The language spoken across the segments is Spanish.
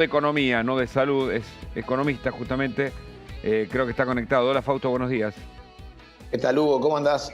De economía, no de salud, es economista justamente, creo que está conectado. Hola Fausto, buenos días. ¿Qué tal, Hugo? ¿Cómo andás?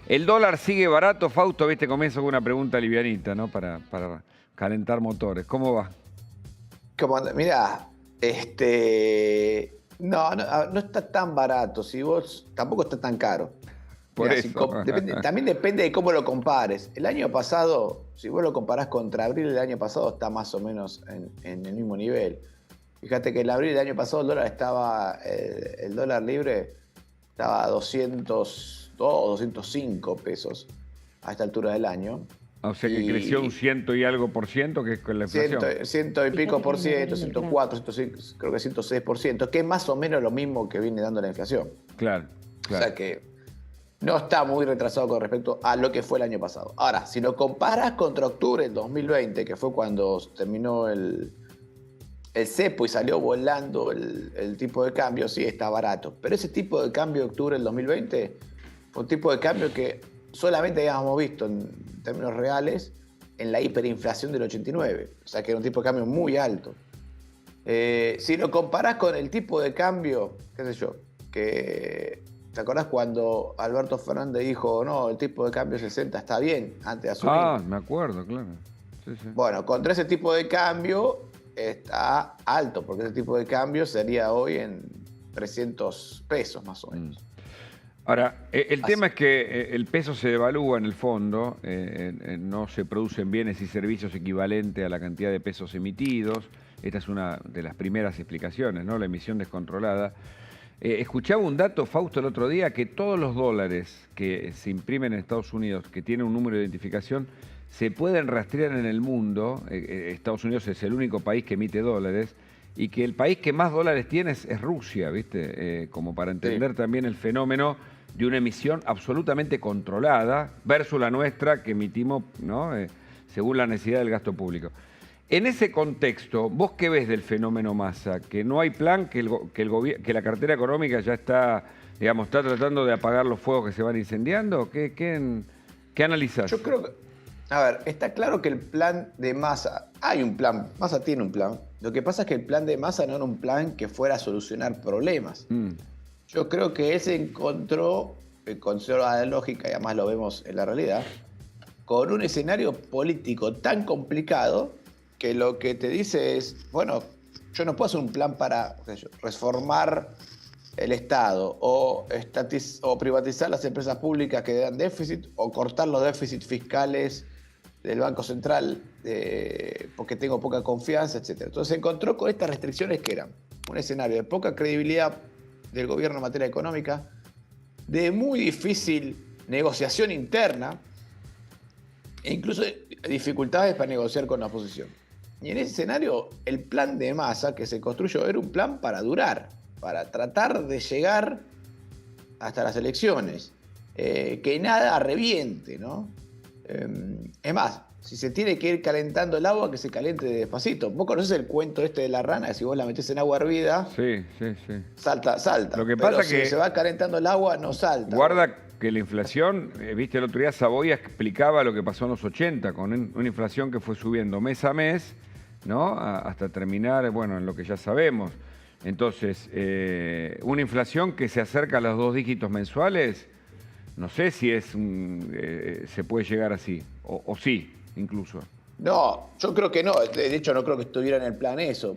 ¿El dólar sigue barato, Fausto? Viste, comienzo con una pregunta livianita, ¿no? Para calentar motores. ¿Cómo va? ¿Cómo andás? Mirá, no está tan barato. Si vos, tampoco está tan caro. Por Mirá, eso. también depende de cómo lo compares. El año pasado, si vos lo comparás contra abril del año pasado, está más o menos en el mismo nivel. Fíjate que en abril del año pasado el dólar libre estaba a 202, 205 pesos a esta altura del año. O sea que creció un Y ciento y algo por ciento, que es con la inflación. ciento y pico por ciento, 104, 105, creo que 106%, que es más o menos lo mismo que viene dando la inflación. Claro, O sea claro. que no está muy retrasado con respecto a lo que fue el año pasado. Ahora, si lo comparas contra octubre del 2020, que fue cuando terminó el cepo y salió volando el tipo de cambio, sí está barato. Pero ese tipo de cambio de octubre del 2020 fue un tipo de cambio que solamente habíamos visto en términos reales en la hiperinflación del 89. O sea que era un tipo de cambio muy alto. Si lo comparás con el tipo de cambio, qué sé yo, ¿te acordás cuando Alberto Fernández dijo, no, el tipo de cambio 60 está bien, antes de asumir? Ah, me acuerdo, claro. Sí, sí. Bueno, contra ese tipo de cambio está alto, porque ese tipo de cambio sería hoy en 300 pesos más o menos. Ahora, el Así. tema es que el peso se devalúa en el fondo, no se producen bienes y servicios equivalentes a la cantidad de pesos emitidos. Esta es una de las primeras explicaciones, ¿no? La emisión descontrolada. Escuchaba un dato, Fausto, el otro día, que todos los dólares que se imprimen en Estados Unidos, que tienen un número de identificación, se pueden rastrear en el mundo. Estados Unidos es el único país que emite dólares, y que el país que más dólares tiene es Rusia, ¿viste? Como para Sí. entender también el fenómeno de una emisión absolutamente controlada versus la nuestra que emitimos, ¿no? Según la necesidad del gasto público. En ese contexto, ¿vos qué ves del fenómeno masa? ¿Que no hay plan, que la cartera económica ya está, digamos, está tratando de apagar los fuegos que se van incendiando? ¿Qué analizás? Yo creo que, a ver, está claro que el plan de Massa, hay un plan, Massa tiene un plan. Lo que pasa es que el plan de Massa no era un plan que fuera a solucionar problemas. Mm, Yo creo que él se encontró, con toda la lógica, y además lo vemos en la realidad, con un escenario político tan complicado que lo que te dice es, bueno, yo no puedo hacer un plan para, qué sé yo, reformar el Estado o privatizar las empresas públicas que dan déficit o cortar los déficits fiscales del Banco Central porque tengo poca confianza, etc. Entonces se encontró con estas restricciones que eran un escenario de poca credibilidad del gobierno en materia económica, de muy difícil negociación interna e incluso dificultades para negociar con la oposición. Y en ese escenario, el plan de Massa que se construyó era un plan para durar, para tratar de llegar hasta las elecciones, que nada reviente, ¿no? Es más, si se tiene que ir calentando el agua, que se caliente despacito. ¿Vos conocés el cuento este de la rana? Que si vos la metés en agua hervida, sí, sí, sí. salta. Lo que Pero pasa si que se va calentando el agua, no salta. guarda que la inflación, viste, el otro día Saboya explicaba lo que pasó en los 80, con una inflación que fue subiendo mes a mes, ¿no? Hasta terminar, bueno, en lo que ya sabemos. Entonces, una inflación que se acerca a los 2 dígitos mensuales, no sé si se puede llegar así, o sí, incluso. No, yo creo que no. De hecho, no creo que estuviera en el plan eso.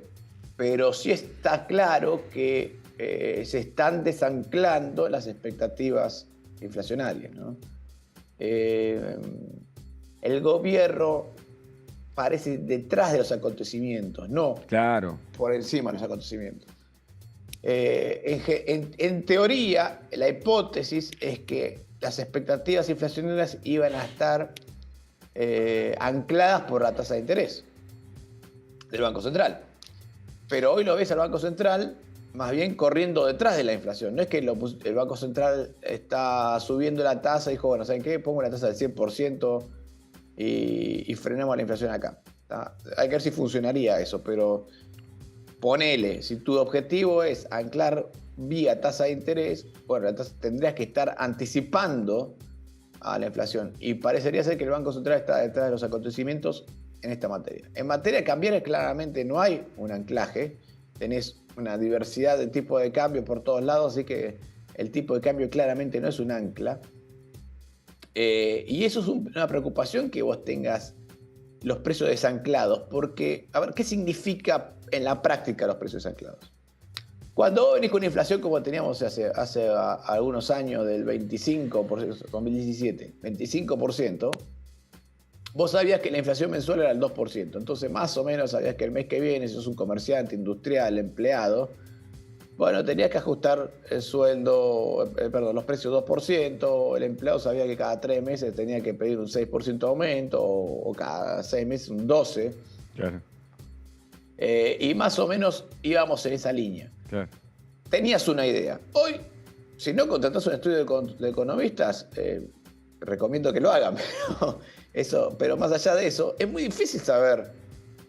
Pero sí está claro que se están desanclando las expectativas inflacionarias, ¿no? El gobierno parece detrás de los acontecimientos, no Claro. por encima de los acontecimientos. En teoría, la hipótesis es que las expectativas inflacionarias iban a estar ancladas por la tasa de interés del Banco Central. Pero hoy lo ves al Banco Central más bien corriendo detrás de la inflación. No es que el Banco Central está subiendo la tasa y dijo, bueno, ¿saben qué? Pongo la tasa del 100% y frenemos la inflación acá. ¿Tá? Hay que ver si funcionaría eso, pero ponele, si tu objetivo es anclar vía tasa de interés, bueno, tendrías que estar anticipando a la inflación. Y parecería ser que el Banco Central está detrás de los acontecimientos en esta materia. En materia cambiaria claramente no hay un anclaje, tenés una diversidad de tipos de cambio por todos lados, así que el tipo de cambio claramente no es un ancla. Y eso es una preocupación que vos tengas los precios desanclados, porque, a ver, ¿qué significa en la práctica los precios desanclados? Cuando vos venís con una inflación como teníamos hace algunos años del 25%, 2017, 25%, vos sabías que la inflación mensual era el 2%. Entonces, más o menos sabías que el mes que viene, si sos un comerciante, industrial, empleado, bueno, tenías que ajustar el sueldo, los precios 2%, el empleado sabía que cada 3 meses tenía que pedir un 6% de aumento, o cada 6 meses un 12%. Claro. Y más o menos íbamos en esa línea. Claro. Tenías una idea. Hoy, si no contratás un estudio de economistas, recomiendo que lo hagan, pero más allá de eso, es muy difícil saber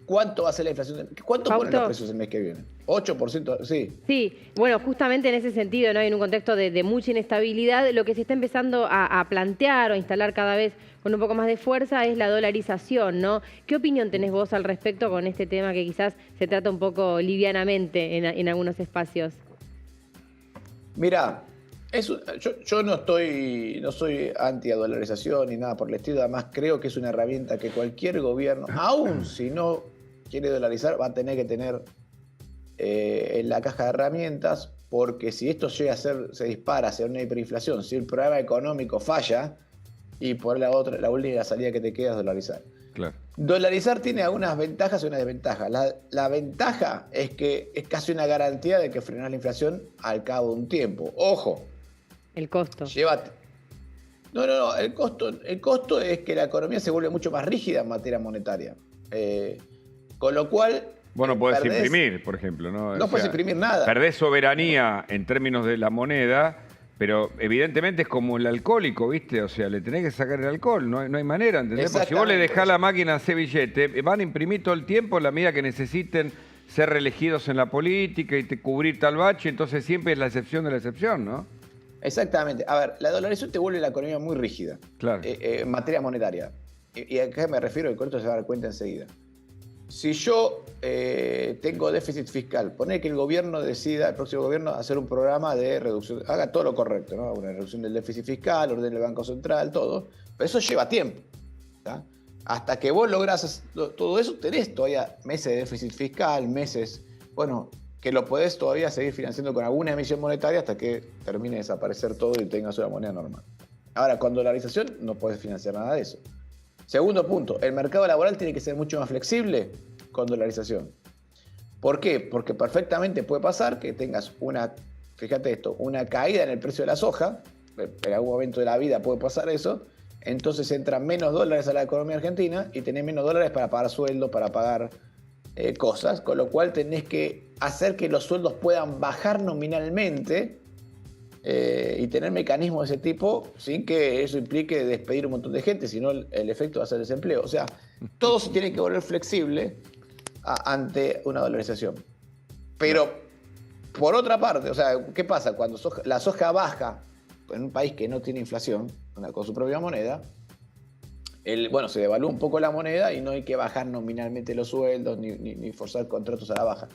cuánto va a ser la inflación. ¿Cuánto ponen los precios el mes que viene? 8%, sí. Sí, bueno, justamente en ese sentido, ¿no? En un contexto de mucha inestabilidad, lo que se está empezando a plantear o a instalar cada vez con un poco más de fuerza es la dolarización, ¿no? ¿Qué opinión tenés vos al respecto con este tema que quizás se trata un poco livianamente en algunos espacios? Mirá, yo no soy anti-dolarización ni nada por el estilo, además creo que es una herramienta que cualquier gobierno, aún si no quiere dolarizar, va a tener que tener en la caja de herramientas, porque si esto llega a se dispara hacia una hiperinflación, si el programa económico falla, y por la única salida que te queda es dolarizar. Claro. Dolarizar tiene algunas ventajas y una desventaja. La ventaja es que es casi una garantía de que frenás la inflación al cabo de un tiempo. Ojo. El costo. Llévate. No. El costo es que la economía se vuelve mucho más rígida en materia monetaria. Con lo cual. Vos no podés imprimir, por ejemplo, ¿no? No podés imprimir nada. Perdés soberanía en términos de la moneda, pero evidentemente es como el alcohólico, ¿viste? O sea, le tenés que sacar el alcohol, no hay manera, ¿entendés? Porque si vos le dejás la máquina a hacer billete, van a imprimir todo el tiempo en la medida que necesiten ser reelegidos en la política y cubrir tal bache, entonces siempre es la excepción de la excepción, ¿no? Exactamente. A ver, la dolarización te vuelve la economía muy rígida. Claro. En materia monetaria. Y a qué me refiero, y con esto se va a dar cuenta enseguida. Si yo tengo déficit fiscal, poner que el gobierno decida, el próximo gobierno, hacer un programa de reducción, haga todo lo correcto, ¿no? Una reducción del déficit fiscal, ordene el Banco Central, todo, pero eso lleva tiempo, ¿tá? Hasta que vos lográs todo eso, tenés todavía meses de déficit fiscal, meses, bueno, que lo podés todavía seguir financiando con alguna emisión monetaria hasta que termine de desaparecer todo y tengas una moneda normal. Ahora, con dolarización no podés financiar nada de eso. Segundo punto, el mercado laboral tiene que ser mucho más flexible con dolarización. ¿Por qué? Porque perfectamente puede pasar que tengas fíjate esto, una caída en el precio de la soja, en algún momento de la vida puede pasar eso, entonces entran menos dólares a la economía argentina y tenés menos dólares para pagar sueldos, para pagar cosas, con lo cual tenés que hacer que los sueldos puedan bajar nominalmente y tener mecanismos de ese tipo sin que eso implique despedir un montón de gente, sino el efecto va a ser desempleo. O sea, todo se tiene que volver flexible ante una dolarización. Pero, por otra parte, o sea, ¿qué pasa? Cuando la soja baja en un país que no tiene inflación, con su propia moneda, se devalúa un poco la moneda y no hay que bajar nominalmente los sueldos ni forzar contratos a la baja.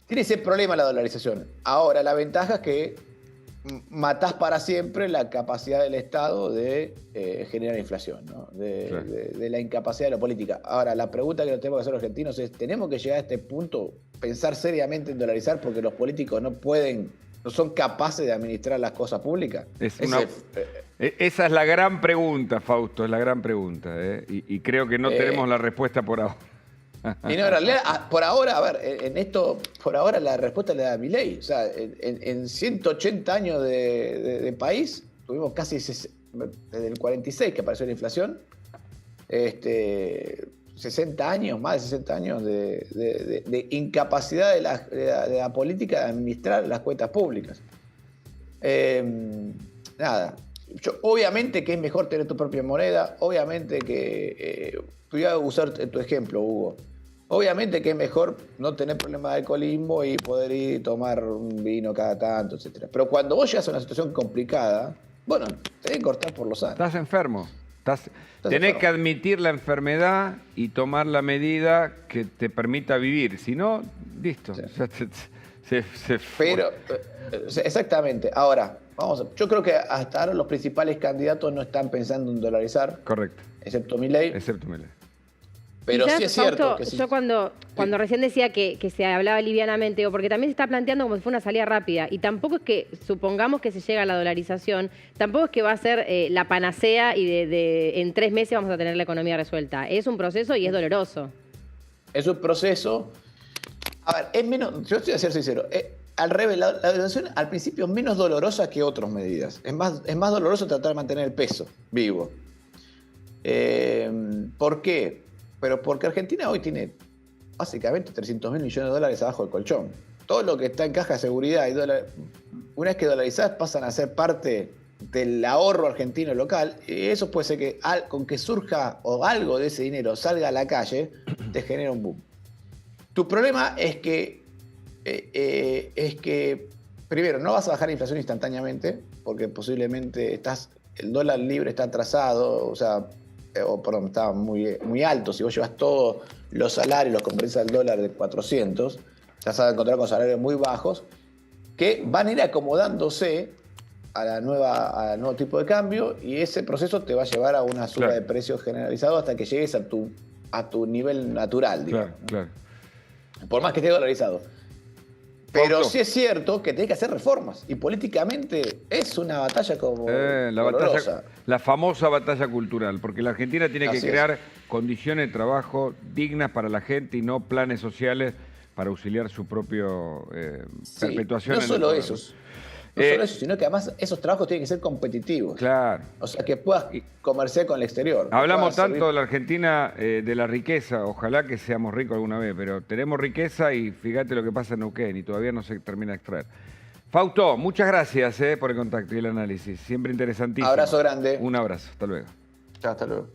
Tiene ese problema la dolarización. Ahora, la ventaja es que matás para siempre la capacidad del Estado de generar inflación, ¿no? de la incapacidad de la política. Ahora, la pregunta que nos tenemos que hacer los argentinos es, ¿tenemos que llegar a este punto, pensar seriamente en dolarizar porque los políticos no son capaces de administrar las cosas públicas? Esa es la gran pregunta, Fausto, es la gran pregunta, ¿eh? Y creo que no tenemos la respuesta por ahora. Y no, en realidad, por ahora, a ver, por ahora la respuesta le da Milei. O sea, en 180 años de país, tuvimos casi desde el 46 que apareció la inflación, 60 años, más de 60 años de incapacidad de la política de administrar las cuentas públicas. Nada. Obviamente que es mejor tener tu propia moneda, obviamente que... voy a usar tu ejemplo, Hugo. Obviamente que es mejor no tener problemas de alcoholismo y poder ir y tomar un vino cada tanto, etc. Pero cuando vos llegas a una situación complicada, bueno, tenés que cortar por lo sano. Estás enfermo. Tenés de que admitir la enfermedad y tomar la medida que te permita vivir. Si no, listo. Sí. Ya se fue. Pero, exactamente. Ahora, yo creo que hasta ahora los principales candidatos no están pensando en dolarizar, Correcto. excepto Milei. Excepto Milei. Pero Quizás, sí es cierto Fausto, que sí. yo cuando recién decía que se hablaba livianamente, o porque también se está planteando como si fuera una salida rápida, y tampoco es que, supongamos que se llega a la dolarización, tampoco es que va a ser la panacea y en 3 meses vamos a tener la economía resuelta. Es un proceso y es doloroso. Es un proceso. A ver, es menos. Yo estoy a ser sincero. Al revés, la dolarización al principio es menos dolorosa que otras medidas. Es más doloroso tratar de mantener el peso vivo. ¿Por qué? Pero porque Argentina hoy tiene básicamente 300.000 millones de dólares abajo del colchón. Todo lo que está en caja de seguridad y una vez que dolarizadas pasan a ser parte del ahorro argentino local. Y eso puede ser que con que surja o algo de ese dinero salga a la calle, te genera un boom. Tu problema es que primero, no vas a bajar la inflación instantáneamente, porque posiblemente el dólar libre está atrasado, perdón, está muy alto. Si vos llevas todos los salarios, los convertís al dólar de 400, te vas a encontrar con salarios muy bajos que van a ir acomodándose al nuevo tipo de cambio, y ese proceso te va a llevar a una suba de precios generalizado hasta que llegues a tu nivel natural, digamos. Claro. Por más que esté dolarizado. Pero sí es cierto que tenés que hacer reformas. Y políticamente es una batalla como dolorosa. La famosa batalla cultural, porque la Argentina tiene que crear condiciones de trabajo dignas para la gente y no planes sociales para auxiliar su propio perpetuación. No solo esos. No solo eso, sino que además esos trabajos tienen que ser competitivos. Claro. O sea, que puedas comerciar con el exterior. Hablamos tanto de la Argentina, de la riqueza. Ojalá que seamos ricos alguna vez, pero tenemos riqueza y fíjate lo que pasa en Neuquén y todavía no se termina de extraer. Fausto, muchas gracias por el contacto y el análisis. Siempre interesantísimo. Abrazo grande. Un abrazo. Hasta luego. Chao, hasta luego.